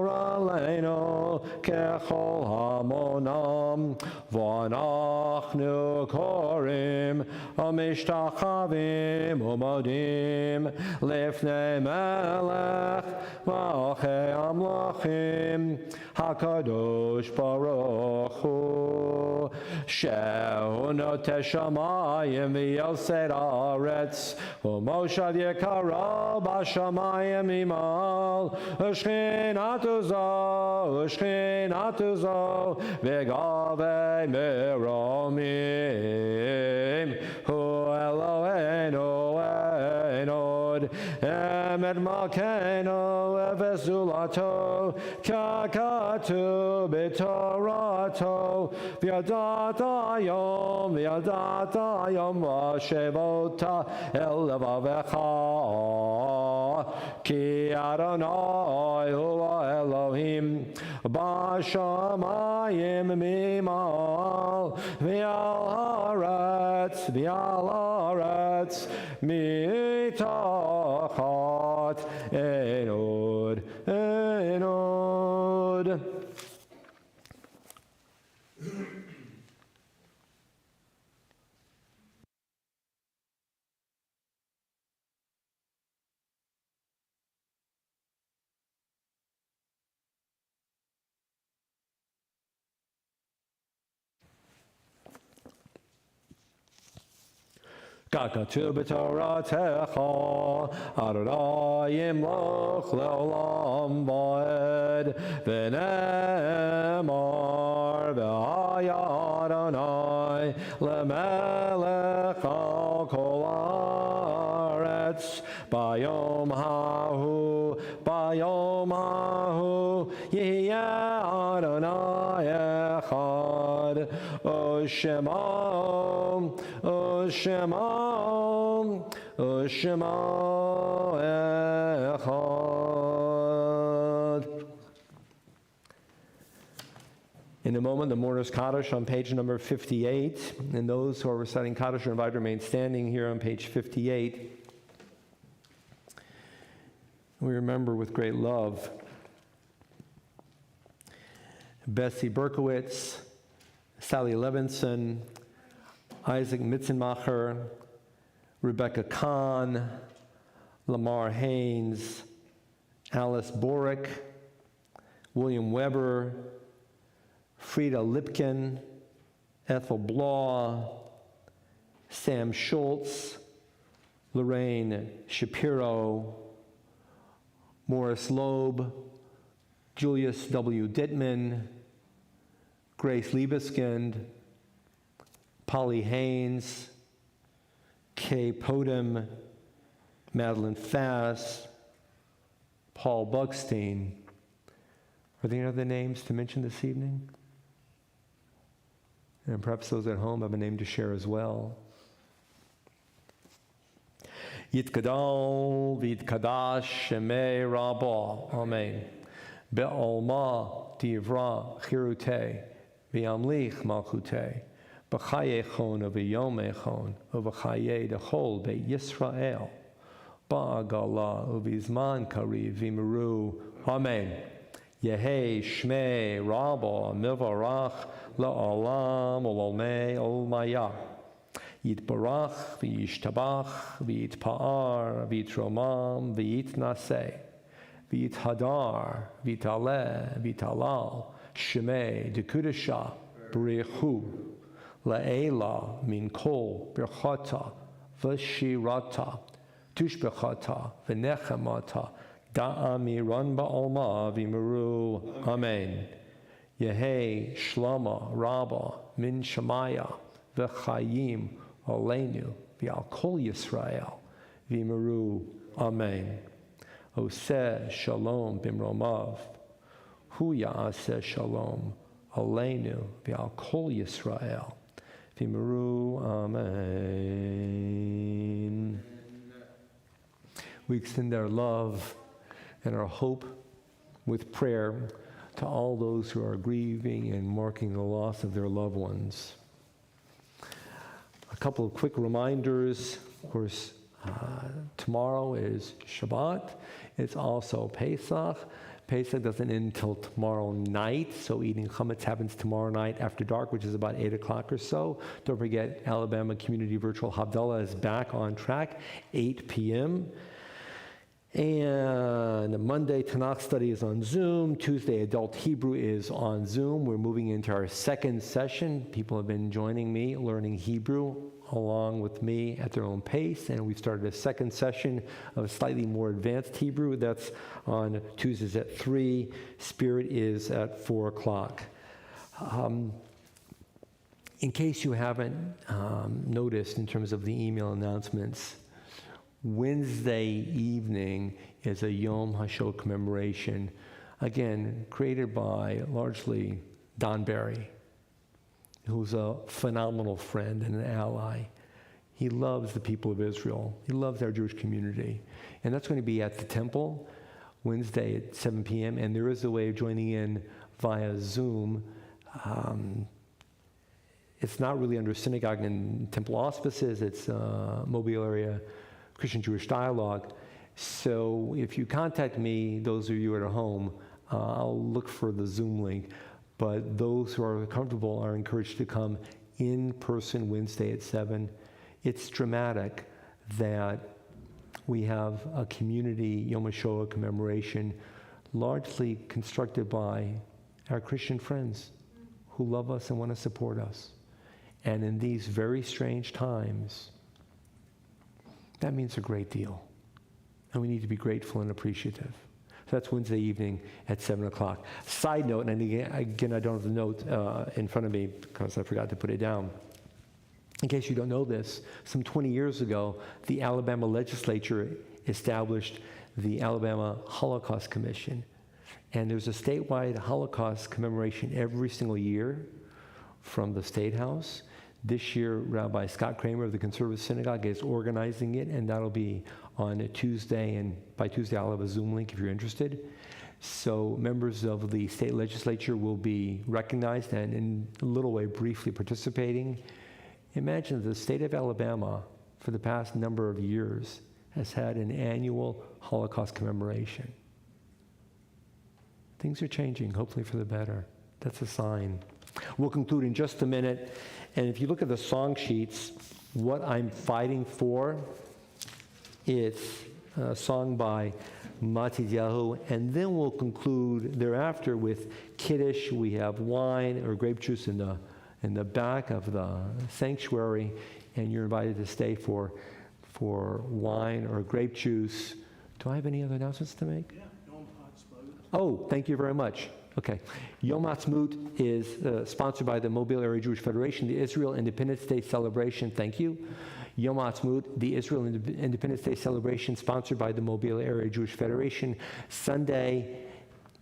ככל המונם, ואנחנו קוראים המשתחווים ומודים לפני מלך מלכי המלכים, הקדוש ברוך הוא, שהוא נוטה שמיים ויוסד הארץ, ומושב יקרה בשמיים ממעל, ושכינתו זו וגבי מרומים, הוא אלוהינו אין עוד, אמת מלכנו וזולתו, ככתוב בתורתו, וידעת היום ושבת אל לבבך, כי אדוני הוא האלוהים בשמיים ממעל, ועל הארץ מתחת אין עוד. ככתוב בתורתך, אדוני ימלוך לעולם ועד, ונאמר, והיה אדוני למלך על כל הארץ, ביום ההוא יהיה אדוני אחד, ושמו אחד. In a moment, the Mourner's Kaddish on page number 58, and those who are reciting Kaddish are invited to remain standing here on page 58. We remember with great love Bessie Berkowitz, Sally Levinson, Isaac Mitzenmacher, Rebecca Kahn, Lamar Haynes, Alice Borick, William Weber, Frida Lipkin, Ethel Blaw, Sam Schultz, Lorraine Shapiro, Morris Loeb, Julius W. Dittman, Grace Liebeskind, Polly Haynes, Kay Podem, Madeline Fass, Paul Bugstein. Are there any other names to mention this evening? And perhaps those at home have a name to share as well. Yitkadal v'yitkadash shemei rabba. Amen. Be'olma divra chirute v'yamlich malchute b'chayechon v'yomechon v'chaye dechol be'Yisrael ba'agala v'zman kariv v'miru. Amen. Yehei shmei rabba mivarach la'olam u'olmei olmaya. Yitbarach v'yishtabach v'yitpa'ar v'yitromam v'yitnaseh v'yithadar v'yitaleh v'yitalal shemei dekudesha b'richu la'ela min kol birchata v'shirata tushbechata v'nechemata da'amiran ba'olma v'miru. Amen. Yehei shlama rabba min shemaya v'chayim Aleinu v'al kol Yisrael v'miru. Amen. Oseh shalom b'mromav, hu ya'aseh shalom Aleinu v'al kol Yisrael Fimaru, Amen. We extend our love and our hope with prayer to all those who are grieving and mourning the loss of their loved ones. A couple of quick reminders. Of course, tomorrow is Shabbat. It's also Pesach. Pesach doesn't end until tomorrow night, so eating chametz happens tomorrow night after dark, which is about 8 o'clock or so. Don't forget, Alabama Community Virtual Havdalah is back on track, 8 p.m. And Monday, Tanakh study is on Zoom. Tuesday, Adult Hebrew is on Zoom. We're moving into our second session. People have been joining me, learning Hebrew along with me at their own pace. And we've started a second session of slightly more advanced Hebrew. That's on Tuesdays at 3. Spirit is at 4 o'clock. In case you haven't noticed in terms of the email announcements, Wednesday evening is a Yom HaShoah commemoration, again, created by largely Don Barry, who's a phenomenal friend and an ally. He loves the people of Israel. He loves our Jewish community. And that's going to be at the temple Wednesday at 7 p.m. And there is a way of joining in via Zoom. It's not really under synagogue and temple auspices. It's Mobile area Christian-Jewish dialogue. So if you contact me, those of you at home, I'll look for the Zoom link. But those who are comfortable are encouraged to come in person Wednesday at 7. It's dramatic that we have a community Yom HaShoah commemoration largely constructed by our Christian friends who love us and want to support us. And in these very strange times, that means a great deal. And we need to be grateful and appreciative. So that's Wednesday evening at 7 o'clock. Side note, and again I don't have the note in front of me because I forgot to put it down. In case you don't know this, some 20 years ago, the Alabama legislature established the Alabama Holocaust Commission. And there's a statewide Holocaust commemoration every single year from the State House. This year, Rabbi Scott Kramer of the Conservative Synagogue is organizing it, and that'll be on a Tuesday, and by Tuesday I'll have a Zoom link if you're interested. So members of the state legislature will be recognized and in a little way briefly participating. Imagine the state of Alabama for the past number of years has had an annual Holocaust commemoration. Things are changing, hopefully for the better. That's a sign. We'll conclude in just a minute. And if you look at the song sheets, what I'm fighting for, it's a song by Matidyahu, and then we'll conclude thereafter with Kiddush. We have wine or grape juice in the back of the sanctuary, and you're invited to stay for wine or grape juice. Do I have any other announcements to make? Yeah, Yom Ha'atzmaut. Oh, thank you very much. Okay. Yom Ha'atzmaut is sponsored by the Mobile Area Jewish Federation, the Israel Independence Day celebration. Thank you. Yom Ha'atzmaut, the Israel Independence Day celebration, sponsored by the Mobile Area Jewish Federation. Sunday,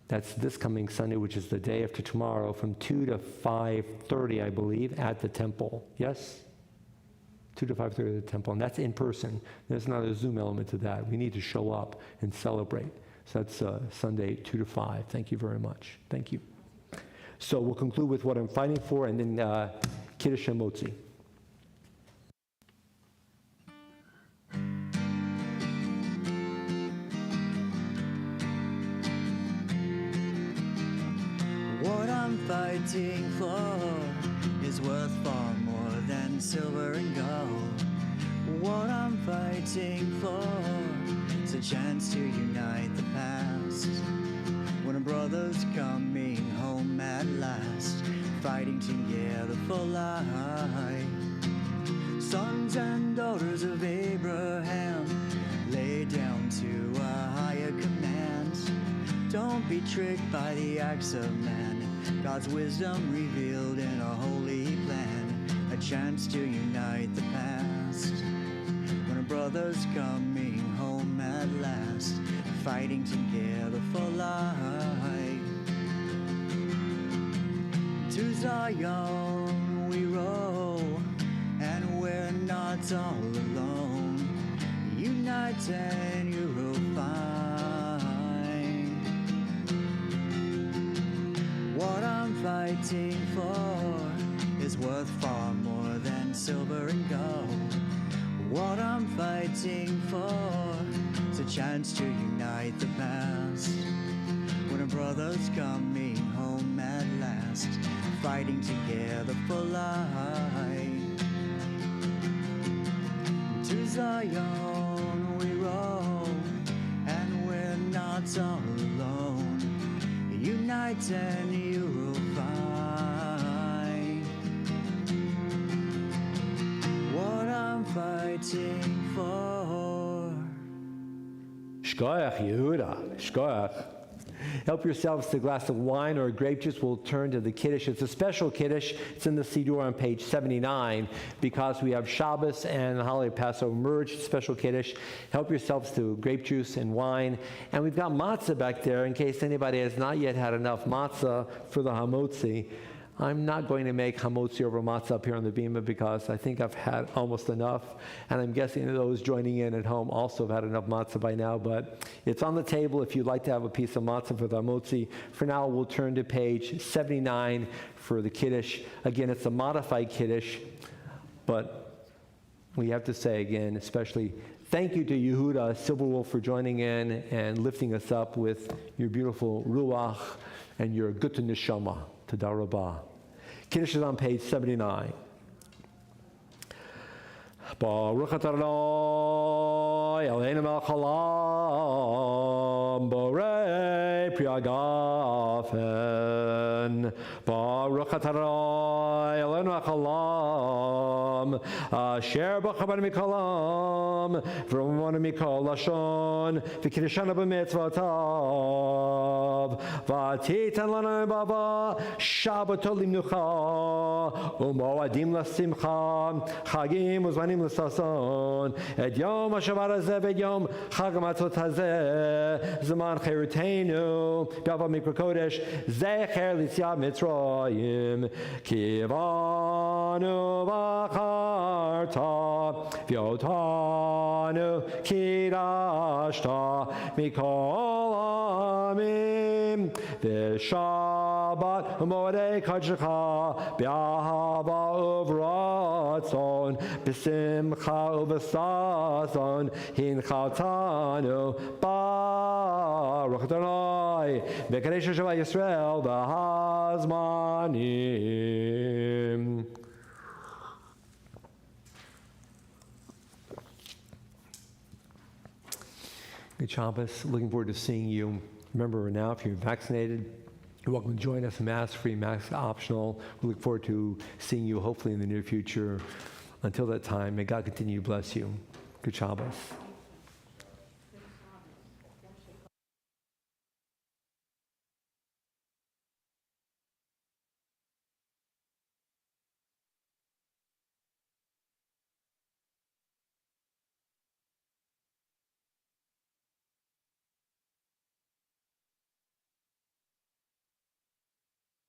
that's this coming Sunday, which is the day after tomorrow, from 2 to 5:30, I believe, at the temple. Yes? 2 to 5:30 at the temple, and that's in person. There's not a Zoom element to that. We need to show up and celebrate. So that's Sunday, 2 to 5. Thank you very much. Thank you. So we'll conclude with what I'm fighting for, and then Kiddush and Motzi. What I'm fighting for is worth far more than silver and gold. What I'm fighting for is a chance to unite the past. When a brother's coming home at last, fighting together for life. Sons and daughters of Abraham, lay down to a higher command. Don't be tricked by the acts of man. God's wisdom revealed in a holy plan. A chance to unite the past. When a brother's coming home at last, fighting together for life. To Zion we roll, not all alone. Unite and you will find what I'm fighting for is worth far more than silver and gold. What I'm fighting for is a chance to unite the past. When a brother's coming home at last, fighting together for life. To Zion we roll, and we're not all alone. Unite and you will find what I'm fighting for. Shkoyach, Yehuda, shkoyach. Help yourselves to a glass of wine or grape juice. We'll turn to the Kiddush. It's a special Kiddush. It's in the Siddur on page 79 because we have Shabbos and the holiday Passover merged. Special Kiddush. Help yourselves to grape juice and wine. And we've got matzah back there in case anybody has not yet had enough matzah for the hamotzi. I'm not going to make hamotzi over matzah up here on the bima because I think I've had almost enough. And I'm guessing those joining in at home also have had enough matzah by now. But it's on the table if you'd like to have a piece of matzah for the hamotzi. For now, we'll turn to page 79 for the Kiddush. Again, it's a modified Kiddush. But we have to say again, especially, thank you to Yehuda Silverwolf for joining in and lifting us up with your beautiful ruach and your gutta neshama. Toda Rabbah. Kiddush is on page 79. Baruch atah Adonai Eloheinu melech haolam borei pri hagafen. Baruch atah Adonai Eloheinu melech haolam asher b'chabad mikol ha'am v'ramonu mikol lashon v'kiddeshanu b'mitzvotav v'titan lanu b'ava shabbatot limnucha u'moadim l'simcha chagim uzmanim l'sason et yom ha'shabbat hazeh v'et yom chag ha'matzot hazeh zman cherutenu b'ava mikra kodesh zecher l'yetziat mitzrayim kivanu v'acharta v'yotanu kidashta mikol amim v'shabbat u'moedei kodeshecha b'ahava uvratzon b'simcha uv'sason hinchatanu baruch Adonai v'kadesh Shabbat Yisrael v'hazmanim. Good Shabbos. Looking forward to seeing you. Remember now, if you're vaccinated, you're welcome to join us. Mask-free, mask optional. We look forward to seeing you hopefully in the near future. Until that time, may God continue to bless you. Good Shabbos.